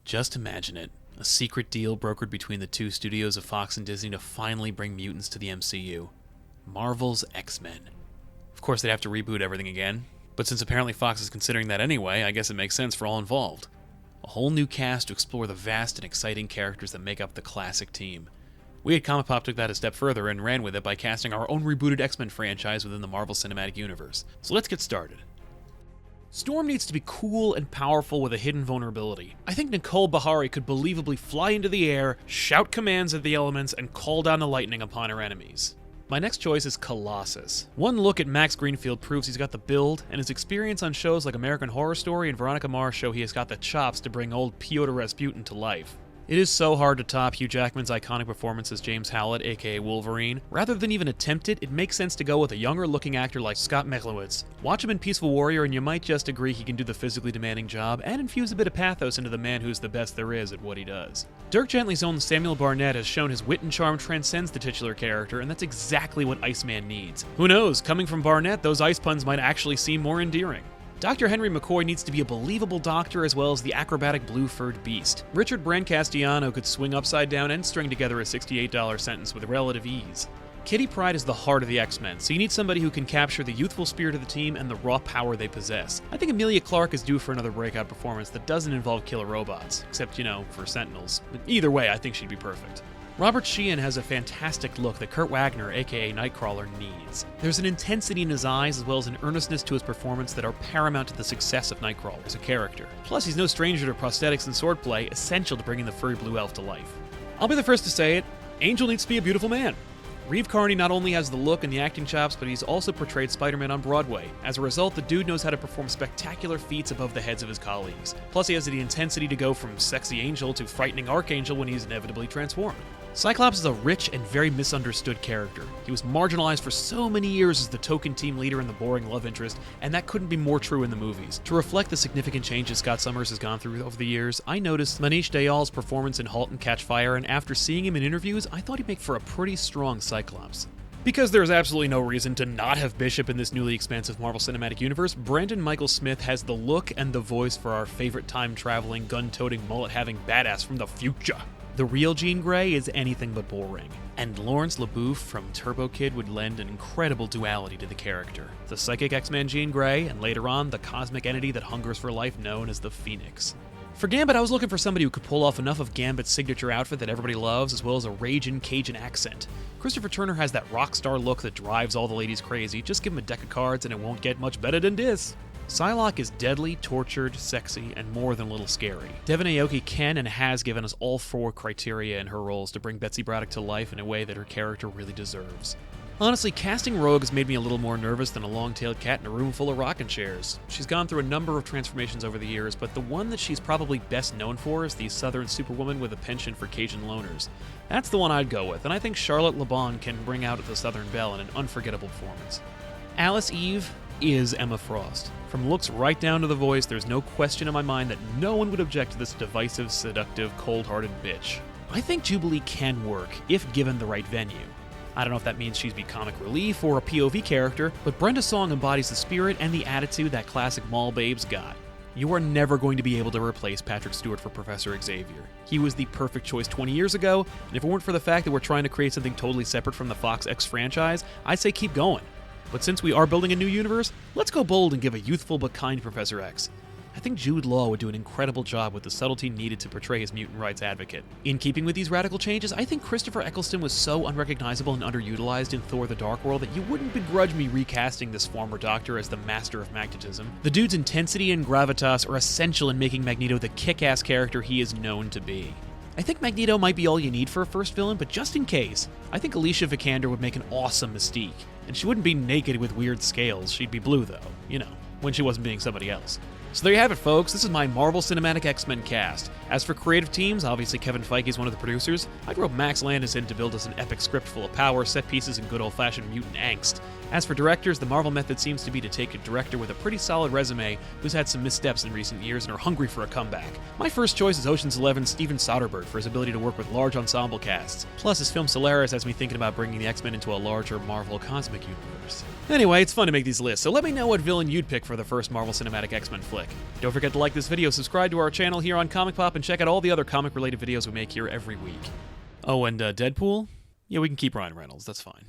Just imagine it. A secret deal brokered between the two studios of Fox and Disney to finally bring mutants to the MCU. Marvel's X-Men. Of course, they'd have to reboot everything again, but since apparently Fox is considering that anyway, I guess it makes sense for all involved. A whole new cast to explore the vast and exciting characters that make up the classic team. We at ComicPOP took that a step further and ran with it by casting our own rebooted X-Men franchise within the Marvel Cinematic Universe. So let's get started. Storm needs to be cool and powerful with a hidden vulnerability. I think Nicole Bahari could believably fly into the air, shout commands at the elements, and call down the lightning upon her enemies. My next choice is Colossus. One look at Max Greenfield proves he's got the build, and his experience on shows like American Horror Story and Veronica Mars show he has got the chops to bring old Pyotr Rasputin to life. It is so hard to top Hugh Jackman's iconic performance as James Howlett, aka Wolverine. Rather than even attempt it, it makes sense to go with a younger-looking actor like Scott Michlowitz. Watch him in Peaceful Warrior and you might just agree he can do the physically demanding job and infuse a bit of pathos into the man who's the best there is at what he does. Dirk Gently's own Samuel Barnett has shown his wit and charm transcends the titular character, and that's exactly what Iceman needs. Who knows, coming from Barnett, those ice puns might actually seem more endearing. Dr. Henry McCoy needs to be a believable doctor as well as the acrobatic blue-furred beast. Richard Brancastiano could swing upside down and string together a $68 sentence with relative ease. Kitty Pryde is the heart of the X-Men, so you need somebody who can capture the youthful spirit of the team and the raw power they possess. I think Emilia Clarke is due for another breakout performance that doesn't involve killer robots, except, for Sentinels. But either way, I think she'd be perfect. Robert Sheehan has a fantastic look that Kurt Wagner, aka Nightcrawler, needs. There's an intensity in his eyes as well as an earnestness to his performance that are paramount to the success of Nightcrawler as a character. Plus, he's no stranger to prosthetics and swordplay, essential to bringing the furry blue elf to life. I'll be the first to say it, Angel needs to be a beautiful man. Reeve Carney not only has the look and the acting chops, but he's also portrayed Spider-Man on Broadway. As a result, the dude knows how to perform spectacular feats above the heads of his colleagues. Plus, he has the intensity to go from sexy angel to frightening archangel when he's inevitably transformed. Cyclops is a rich and very misunderstood character. He was marginalized for so many years as the token team leader and the boring love interest, and that couldn't be more true in the movies. To reflect the significant changes Scott Summers has gone through over the years, I noticed Manish Dayal's performance in *Halt and Catch Fire*, and after seeing him in interviews, I thought he'd make for a pretty strong Cyclops. Because there's absolutely no reason to not have Bishop in this newly expansive Marvel Cinematic Universe, Brandon Michael Smith has the look and the voice for our favorite time-traveling, gun-toting, mullet-having badass from the future. The real Jean Grey is anything but boring, and Lawrence LaBouffe from Turbo Kid would lend an incredible duality to the character. The psychic X-Man Jean Grey, and later on, the cosmic entity that hungers for life known as the Phoenix. For Gambit, I was looking for somebody who could pull off enough of Gambit's signature outfit that everybody loves, as well as a raging Cajun accent. Christopher Turner has that rock star look that drives all the ladies crazy. Just give him a deck of cards and it won't get much better than this. Psylocke is deadly, tortured, sexy, and more than a little scary. Devon Aoki can and has given us all 4 criteria in her roles to bring Betsy Braddock to life in a way that her character really deserves. Honestly, casting Rogue has made me a little more nervous than a long-tailed cat in a room full of rocking chairs. She's gone through a number of transformations over the years, but the one that she's probably best known for is the Southern Superwoman with a penchant for Cajun loners. That's the one I'd go with, and I think Charlotte LeBon can bring out the Southern Belle in an unforgettable performance. Alice Eve is Emma Frost. From looks right down to the voice, there's no question in my mind that no one would object to this divisive, seductive, cold-hearted bitch. I think Jubilee can work, if given the right venue. I don't know if that means she'd be comic relief or a POV character, but Brenda Song embodies the spirit and the attitude that classic mall babes got. You are never going to be able to replace Patrick Stewart for Professor Xavier. He was the perfect choice 20 years ago, and if it weren't for the fact that we're trying to create something totally separate from the Fox X franchise, I'd say keep going. But since we are building a new universe, let's go bold and give a youthful but kind Professor X. I think Jude Law would do an incredible job with the subtlety needed to portray his mutant rights advocate. In keeping with these radical changes, I think Christopher Eccleston was so unrecognizable and underutilized in Thor the Dark World that you wouldn't begrudge me recasting this former Doctor as the master of magnetism. The dude's intensity and gravitas are essential in making Magneto the kick-ass character he is known to be. I think Magneto might be all you need for a first villain, but just in case, I think Alicia Vikander would make an awesome Mystique. And she wouldn't be naked with weird scales, she'd be blue though, when she wasn't being somebody else. So there you have it, folks. This is my Marvel Cinematic X-Men cast. As for creative teams, obviously Kevin Feige is one of the producers. I wrote Max Landis in to build us an epic script full of power, set pieces, and good old-fashioned mutant angst. As for directors, the Marvel method seems to be to take a director with a pretty solid resume who's had some missteps in recent years and are hungry for a comeback. My first choice is Ocean's 11's Steven Soderbergh for his ability to work with large ensemble casts. Plus, his film Solaris has me thinking about bringing the X-Men into a larger Marvel cosmic universe. Anyway, it's fun to make these lists, so let me know what villain you'd pick for the first Marvel Cinematic X-Men flick. click. Don't forget to like this video, subscribe to our channel here on ComicPOP, and check out all the other comic-related videos we make here every week. Oh, and Deadpool? Yeah, we can keep Ryan Reynolds, that's fine.